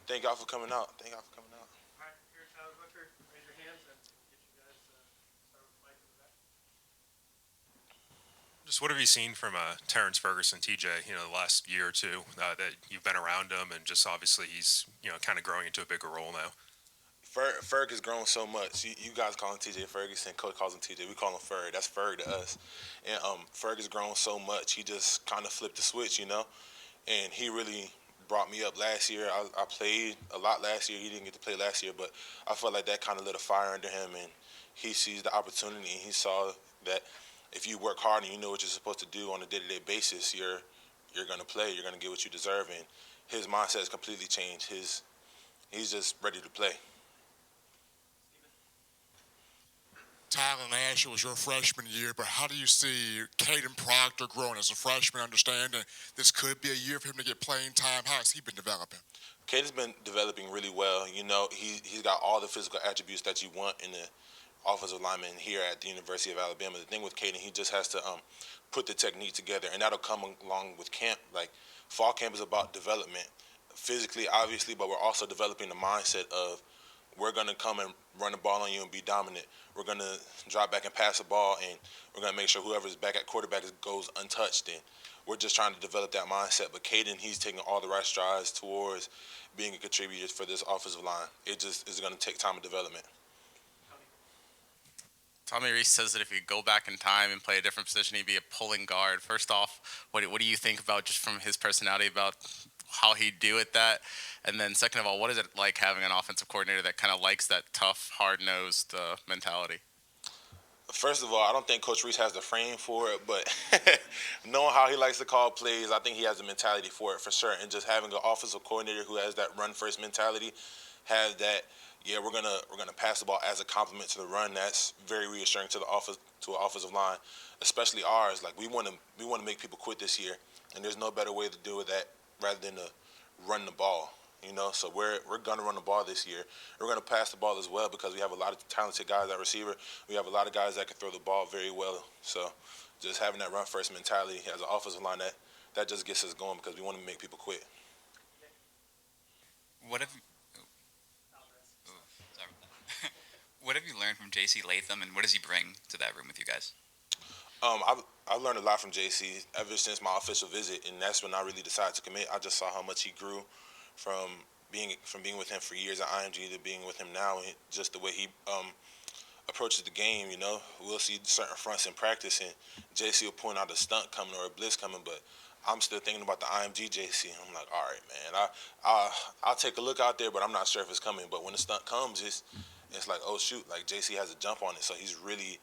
Thank y'all for coming out. Thank y'all for coming out. All right, here, Tyler Booker, raise your hands and get you guys start with the mic in the back. Just what have you seen from Terrence Ferguson, TJ? The last year or two that you've been around him, and just obviously he's kind of growing into a bigger role now. Ferg has grown so much. You guys call him TJ Ferguson. Coach calls him TJ. We call him Ferg. That's Ferg to us. And Ferg has grown so much. He just kind of flipped the switch, And he really brought me up last year. I played a lot last year. He didn't get to play last year, but I felt like that kind of lit a fire under him, and he sees the opportunity. And he saw that if you work hard and you know what you're supposed to do on a day-to-day basis, you're going to play. You're going to get what you deserve. And his mindset has completely changed. He's just ready to play. Tyler, last year was your freshman year, but how do you see Caden Proctor growing as a freshman, understanding this could be a year for him to get playing time? How has he been developing? Caden's been developing really well. He's got all the physical attributes that you want in the offensive lineman here at the University of Alabama. The thing with Caden, he just has to put the technique together, and that'll come along with camp. Like, fall camp is about development, physically, obviously, but we're also developing the mindset of we're going to come and run the ball on you and be dominant. We're going to drop back and pass the ball, and we're going to make sure whoever's back at quarterback goes untouched. And we're just trying to develop that mindset. But Caden, he's taking all the right strides towards being a contributor for this offensive line. It just is going to take time of development. Tommy Reese says that if you go back in time and play a different position, he'd be a pulling guard. First off, what do you think about, just from his personality, about how he'd do it that? And then second of all, what is it like having an offensive coordinator that kind of likes that tough, hard-nosed mentality? First of all, I don't think Coach Reese has the frame for it, but knowing how he likes to call plays, I think he has the mentality for it for sure. And just having an offensive coordinator who has that run-first mentality, has that, yeah, we're gonna pass the ball as a compliment to the run. That's very reassuring to our offensive line, especially ours. Like, we want to make people quit this year, and there's no better way to do it that rather than to run the ball. So we're gonna run the ball this year. We're gonna pass the ball as well because we have a lot of talented guys at receiver. We have a lot of guys that can throw the ball very well. So just having that run first mentality as an offensive line, that just gets us going because we want to make people quit. What have you, oh, sorry about that. What have you learned from J.C. Latham, and what does he bring to that room with you guys? I've learned a lot from JC ever since my official visit, and that's when I really decided to commit. I just saw how much he grew from being with him for years at IMG to being with him now, and just the way he approaches the game. We'll see certain fronts in practice, and JC will point out a stunt coming or a blitz coming, but I'm still thinking about the IMG JC. I'm like, all right, man, I'll take a look out there, but I'm not sure if it's coming. But when the stunt comes, it's like, oh shoot, like JC has a jump on it, so he's really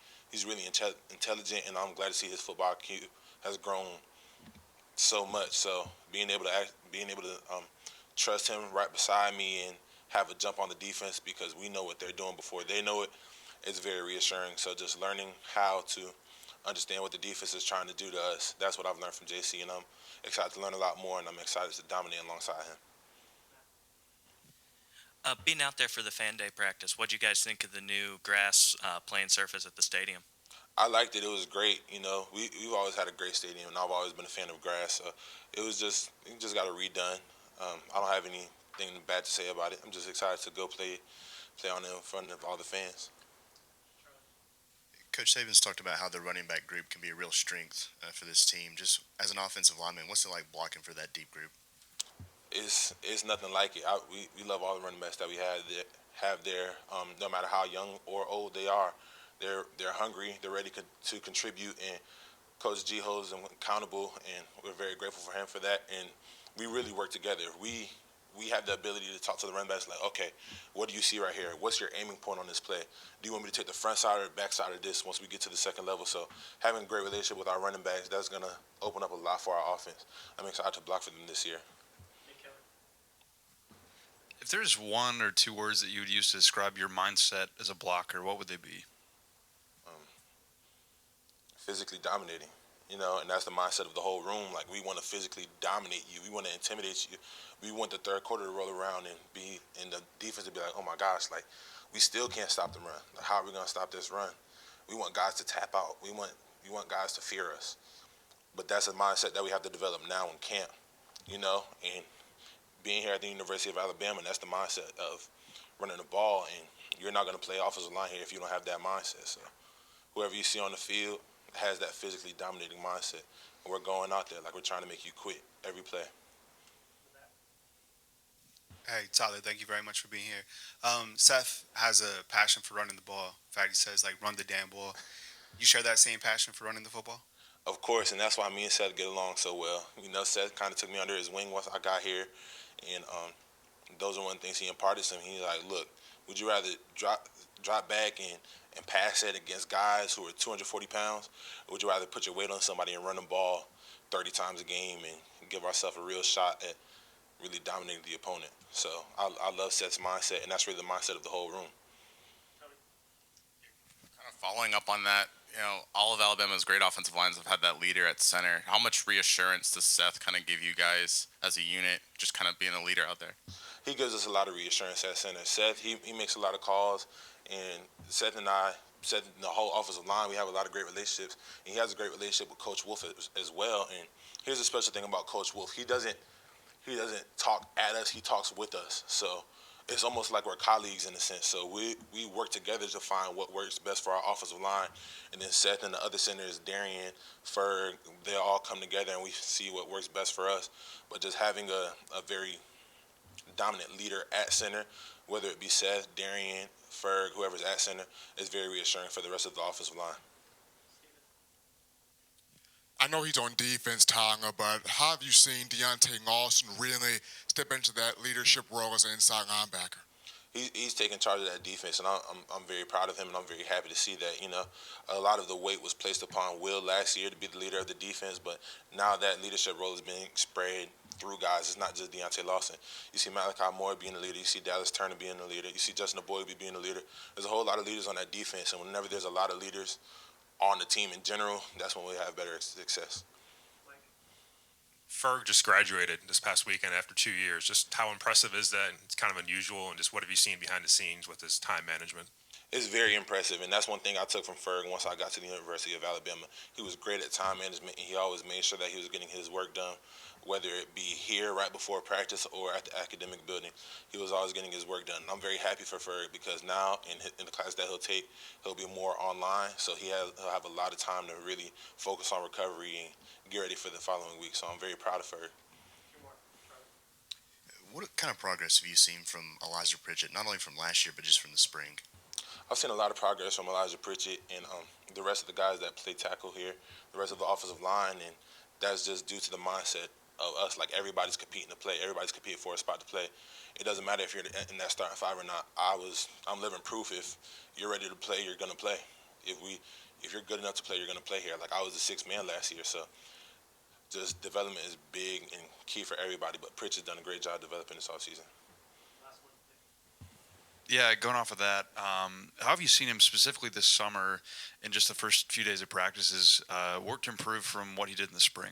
intelligent, and I'm glad to see his football IQ has grown so much. So being able to trust him right beside me and have a jump on the defense because we know what they're doing before they know it is very reassuring. So just learning how to understand what the defense is trying to do to us, that's what I've learned from JC, and I'm excited to learn a lot more, and I'm excited to dominate alongside him. Being out there for the fan day practice, what do you guys think of the new grass playing surface at the stadium? I liked it. It was great. We've always had a great stadium, and I've always been a fan of grass. So it just got it redone. I don't have anything bad to say about it. I'm just excited to go play on it in front of all the fans. Coach Saban's talked about how the running back group can be a real strength for this team. Just as an offensive lineman, what's it like blocking for that deep group? It's nothing like it. We love all the running backs that we have there. No matter how young or old they are, they're hungry. They're ready to contribute. And Coach G holds them accountable, and we're very grateful for him for that. And we really work together. We have the ability to talk to the running backs like, okay, what do you see right here? What's your aiming point on this play? Do you want me to take the front side or the back side of this once we get to the second level? So having a great relationship with our running backs, that's going to open up a lot for our offense. I'm excited to block for them this year. If there's one or two words that you would use to describe your mindset as a blocker, what would they be? Physically dominating. And that's the mindset of the whole room. Like, we want to physically dominate you. We want to intimidate you. We want the third quarter to roll around and the defense to be like, oh my gosh, like, we still can't stop the run. Like, how are we going to stop this run? We want guys to tap out. We want guys to fear us. But that's a mindset that we have to develop now in camp, and being here at the University of Alabama, and that's the mindset of running the ball, and you're not going to play offensive line here if you don't have that mindset. So whoever you see on the field has that physically dominating mindset. And we're going out there like we're trying to make you quit every play. Hey, Tyler, thank you very much for being here. Seth has a passion for running the ball. In fact, he says, like, run the damn ball. You share that same passion for running the football? Of course, and that's why me and Seth get along so well. You know, Seth kind of took me under his wing once I got here, and those are one of the things he imparted to me. He's like, look, would you rather drop back and pass it against guys who are 240 pounds, or would you rather put your weight on somebody and run the ball 30 times a game and give ourselves a real shot at really dominating the opponent? So I love Seth's mindset, and that's really the mindset of the whole room. Kind of following up on that, you know, all of Alabama's great offensive lines have had that leader at center. How much reassurance does Seth kind of give you guys as a unit, just kind of being a leader out there? He gives us a lot of reassurance at center. Seth, he makes a lot of calls, and Seth and the whole offensive line, we have a lot of great relationships, and he has a great relationship with Coach Wolf as well. And here's the special thing about Coach Wolf. He doesn't talk at us, he talks with us. So it's almost like we're colleagues in a sense. So we work together to find what works best for our offensive line. And then Seth and the other centers, Darian, Ferg, they all come together and we see what works best for us. But just having a very dominant leader at center, whether it be Seth, Darian, Ferg, whoever's at center, is very reassuring for the rest of the offensive line. I know he's on defense, Tonga, but how have you seen Deontay Lawson really step into that leadership role as an inside linebacker? He's taking charge of that defense, and I'm very proud of him, and I'm very happy to see that. You know, a lot of the weight was placed upon Will last year to be the leader of the defense, but now that leadership role is being spread through guys. It's not just Deontay Lawson. You see Malachi Moore being the leader. You see Dallas Turner being the leader. You see Justin Aboybe being the leader. There's a whole lot of leaders on that defense, and whenever there's a lot of leaders on the team in general, that's when we have better success. Ferg just graduated this past weekend after 2 years. Just how impressive is that? It's kind of unusual, and just what have you seen behind the scenes with his time management? It's very impressive, and that's one thing I took from Ferg once I got to the University of Alabama. He was great at time management, and he always made sure that he was getting his work done, whether it be here right before practice or at the academic building. He was always getting his work done. And I'm very happy for Ferg because now in the class that he'll take, he'll be more online, so he'll have a lot of time to really focus on recovery and get ready for the following week. So I'm very proud of Ferg. What kind of progress have you seen from Elijah Pritchett, not only from last year, but just from the spring? I've seen a lot of progress from Elijah Pritchett and the rest of the guys that play tackle here, the rest of the offensive line, and that's just due to the mindset of us. Like, everybody's competing to play. Everybody's competing for a spot to play. It doesn't matter if you're in that starting five or not. I'm living proof. If you're ready to play, you're gonna play. If you're good enough to play, you're gonna play here. Like, I was the sixth man last year, so just development is big and key for everybody. But Pritchett's done a great job developing this offseason. Yeah, going off of that, how have you seen him specifically this summer in just the first few days of practices work to improve from what he did in the spring?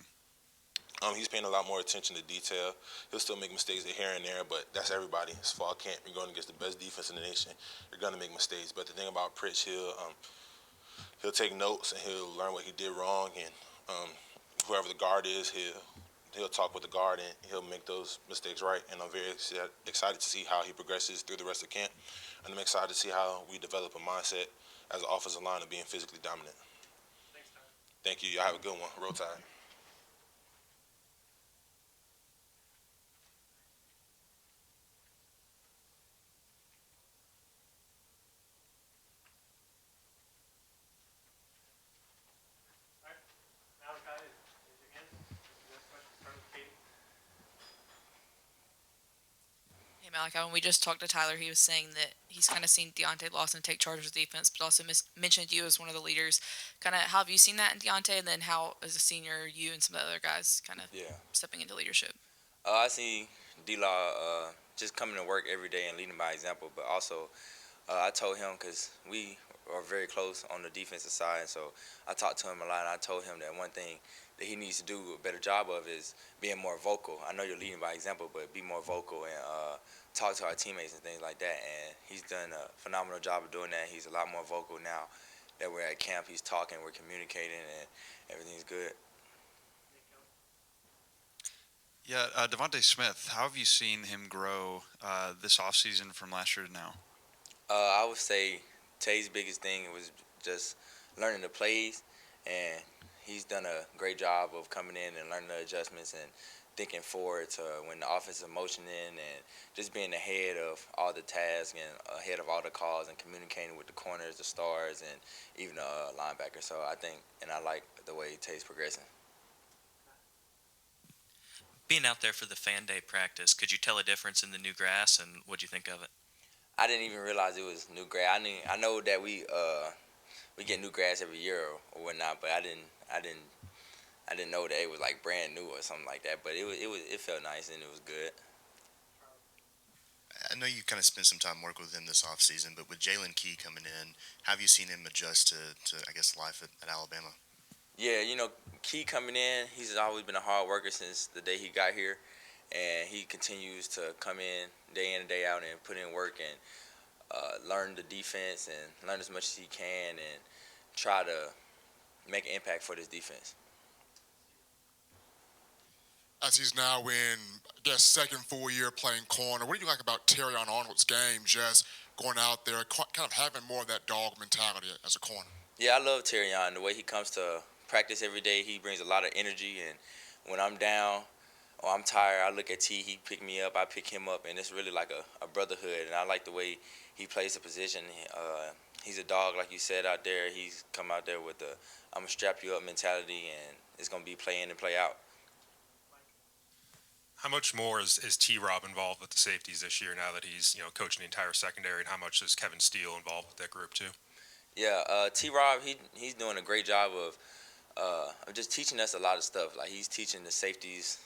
He's paying a lot more attention to detail. He'll still make mistakes here and there, but that's everybody. It's fall camp. You're going against the best defense in the nation. You're going to make mistakes. But the thing about Pritch, he'll take notes and he'll learn what he did wrong. And whoever the guard is, he'll talk with the guard and he'll make those mistakes right. And I'm very excited to see how he progresses through the rest of camp. And I'm excited to see how we develop a mindset as an offensive line of being physically dominant. Thanks, Tyler. Thank you. Y'all have a good one. Roll Tide. Malachi, raise your hand. You have questions? Start with Katie. Hey Malachi, when we just talked to Tyler, he was saying that he's kind of seen Deontay Lawson take charge of the defense, but also mentioned you as one of the leaders. Kind of, how have you seen that in Deontay, and then how, as a senior, you and some of the other guys kind of stepping into leadership? I see D-Law just coming to work every day and leading by example, but also I told him, because we are very close on the defensive side, so I talked to him a lot, and I told him that one thing that he needs to do a better job of is being more vocal. I know you're leading by example, but be more vocal and talk to our teammates and things like that, and he's done a phenomenal job of doing that. He's a lot more vocal now that we're at camp. He's talking, we're communicating, and everything's good. Yeah, Devontae Smith, how have you seen him grow this offseason from last year to now? I would say Tay's biggest thing was just learning the plays, and he's done a great job of coming in and learning the adjustments and thinking forward to when the offensive motion in and just being ahead of all the tasks and ahead of all the calls and communicating with the corners, the stars, and even the linebackers. So I think, and I like the way Tay's progressing. Being out there for the fan day practice, could you tell a difference in the new grass, and what'd you think of it? I didn't even realize it was new grass. I know that we get new grass every year or whatnot, but I didn't know that it was like brand new or something like that. But it felt nice and it was good. I know you kind of spent some time working with him this offseason, but with Jalen Key coming in, how have you seen him adjust to I guess, life at Alabama? Yeah, Key coming in, he's always been a hard worker since the day he got here, and he continues to come in and day out and put in work and learn the defense and learn as much as he can and try to make an impact for this defense. As he's now in, I guess, second full year playing corner, what do you like about Terrion Arnold's game, just going out there, kind of having more of that dog mentality as a corner? Yeah, I love Terrion. The way he comes to practice every day, he brings a lot of energy. And when I'm down or I'm tired, I look at T, he pick me up, I pick him up, and it's really like a brotherhood. And I like the way he plays the position. He's a dog, like you said, out there. He's come out there with the I'm going to strap you up mentality, and it's going to be play in and play out. How much more is T-Rob involved with the safeties this year now that he's coaching the entire secondary, and how much is Kevin Steele involved with that group too? Yeah, T-Rob, he's doing a great job of just teaching us a lot of stuff. Like he's teaching the safeties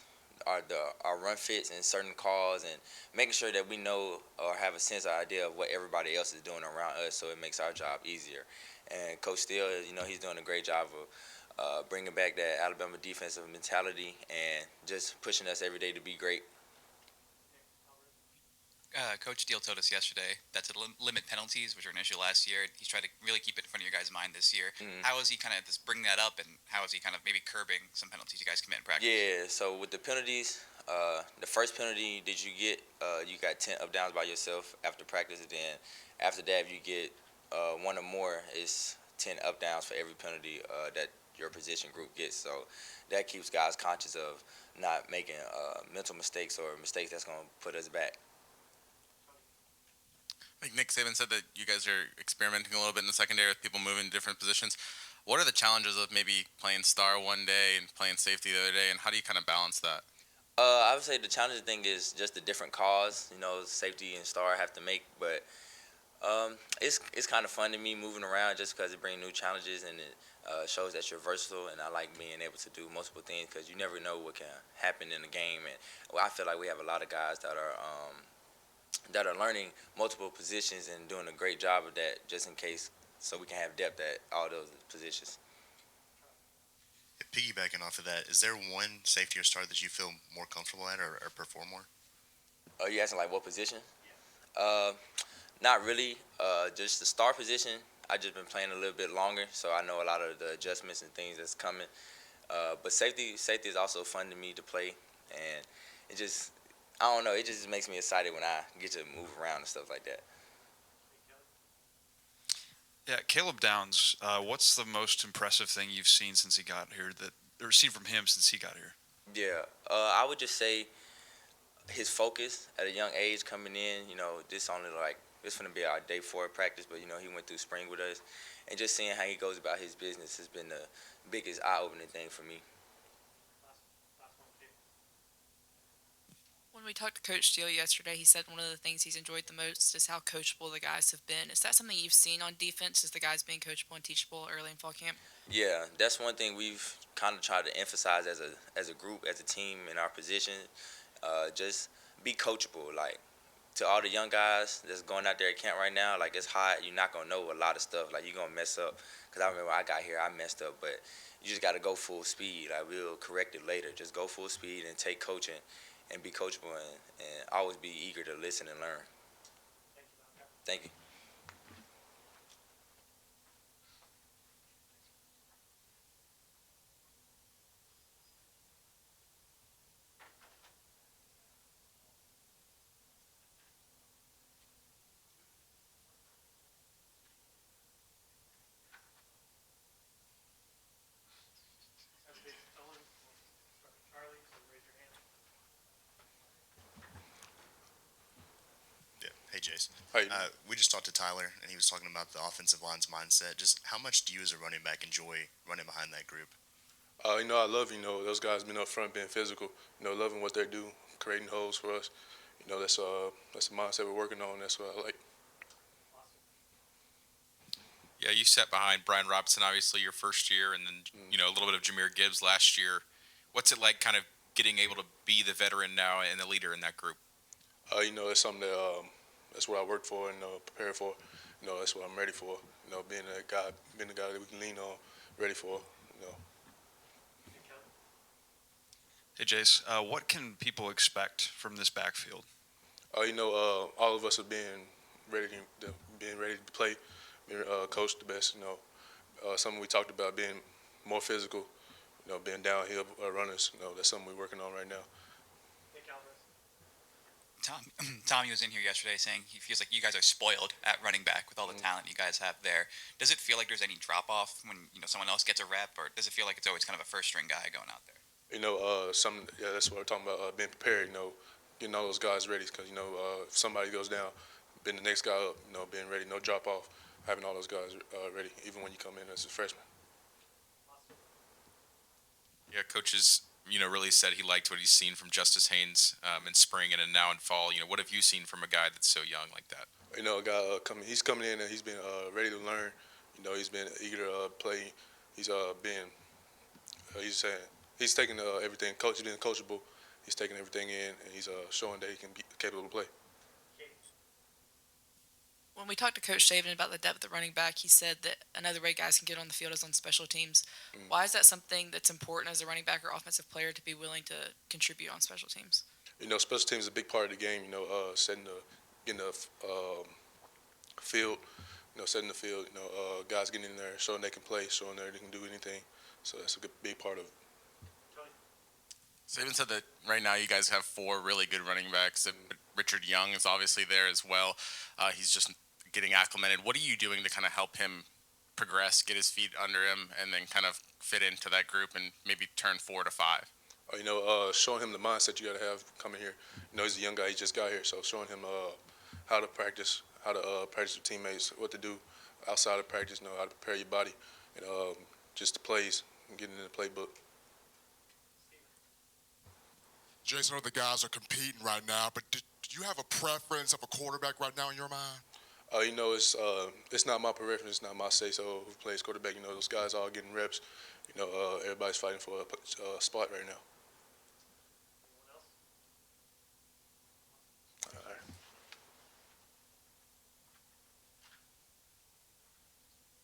our run fits and certain calls and making sure that we know or have a sense or idea of what everybody else is doing around us, so it makes our job easier. And Coach Steele, he's doing a great job of bringing back that Alabama defensive mentality and just pushing us every day to be great. Coach Steele told us yesterday that to limit penalties, which were an issue last year, he's tried to really keep it in front of your guys' mind this year. Mm-hmm. How is he kind of just bringing that up, and how is he kind of maybe curbing some penalties you guys commit in practice? Yeah, so with the penalties, the first penalty that you get, you got 10 up downs by yourself after practice. And then after that, if you get one or more, it's 10 up downs for every penalty that your position group gets. So that keeps guys conscious of not making mental mistakes or mistakes that's going to put us back. Like Nick Saban said that you guys are experimenting a little bit in the secondary with people moving to different positions. What are the challenges of maybe playing star one day and playing safety the other day, and how do you kind of balance that? I would say the challenging thing is just the different calls, safety and star have to make. But it's kind of fun to me moving around just because it brings new challenges and it shows that you're versatile. And I like being able to do multiple things because you never know what can happen in the game. And I feel like we have a lot of guys that are learning multiple positions and doing a great job of that just in case, so we can have depth at all those positions. Piggybacking off of that, is there one safety or star that you feel more comfortable at or perform more? Are you asking like what position? Not really. Just the star position. I just been playing a little bit longer, so I know a lot of the adjustments and things that's coming. But safety is also fun to me to play, and it just, I don't know, it just makes me excited when I get to move around and stuff like that. Yeah, Caleb Downs, what's the most impressive thing you've seen since he got here, or seen from him since he got here? Yeah, I would just say his focus at a young age coming in. This going to be our day 4 practice, but he went through spring with us, and just seeing how he goes about his business has been the biggest eye-opening thing for me. When we talked to Coach Steele yesterday, he said one of the things he's enjoyed the most is how coachable the guys have been. Is that something you've seen on defense, is the guys being coachable and teachable early in fall camp? Yeah, that's one thing we've kind of tried to emphasize as a group, as a team in our position. Just be coachable. Like, to all the young guys that's going out there at camp right now, like, it's hot. You're not going to know a lot of stuff. Like, you're going to mess up. Because I remember when I got here, I messed up. But you just got to go full speed. Like, we'll correct it later. Just go full speed and take coaching and be coachable and always be eager to listen and learn. Thank you. Jase. How you We just talked to Tyler, and he was talking about the offensive line's mindset. Just how much do you, as a running back, enjoy running behind that group? I love, those guys being up front, being physical, loving what they do, creating holes for us. That's the mindset we're working on. That's what I like. Yeah, you sat behind Brian Robinson, obviously, your first year, and then, a little bit of Jahmyr Gibbs last year. What's it like kind of getting able to be the veteran now and the leader in that group? It's something that that's what I worked for and prepare for. That's what I'm ready for. Being the guy that we can lean on, ready for. Hey, Jase, what can people expect from this backfield? All of us are being ready to play, being coached the best. Something we talked about being more physical. Being downhill runners. That's something we're working on right now. Tommy was in here yesterday saying he feels like you guys are spoiled at running back with all the talent you guys have there. Does it feel like there's any drop off when someone else gets a rep, or does it feel like it's always kind of a first string guy going out there? That's what we're talking about. Being prepared. Getting all those guys ready because if somebody goes down, being the next guy up. Being ready. No drop off. Having all those guys ready, even when you come in as a freshman. Yeah, coaches, really said he liked what he's seen from Justice Haynes in spring and now in fall. What have you seen from a guy that's so young like that? A guy he's coming in and he's been ready to learn. He's been eager to play. He's he's taking everything. He's being coachable. He's taking everything in, and he's showing that he can be capable to play. When we talked to Coach Saban about the depth of running back, he said that another way guys can get on the field is on special teams. Why is that something that's important as a running back or offensive player to be willing to contribute on special teams? Special teams is a getting the field, setting the field. Guys getting in there, showing they can play, showing they can do anything. So that's a big part of it. Saban said that right now you guys have 4 really good running backs. And Richard Young is obviously there as well. He's just getting acclimated. What are you doing to kind of help him progress, get his feet under him, and then kind of fit into that group and maybe turn 4 to 5? Showing him the mindset you got to have coming here. He's a young guy. He just got here. So showing him how to practice with teammates, what to do outside of practice, how to prepare your body, and just the plays, and getting in the playbook. Jason, I know the guys are competing right now, but do you have a preference of a quarterback right now in your mind? It's not my preference. It's not my say-so who plays quarterback. Those guys all getting reps. Everybody's fighting for a spot right now.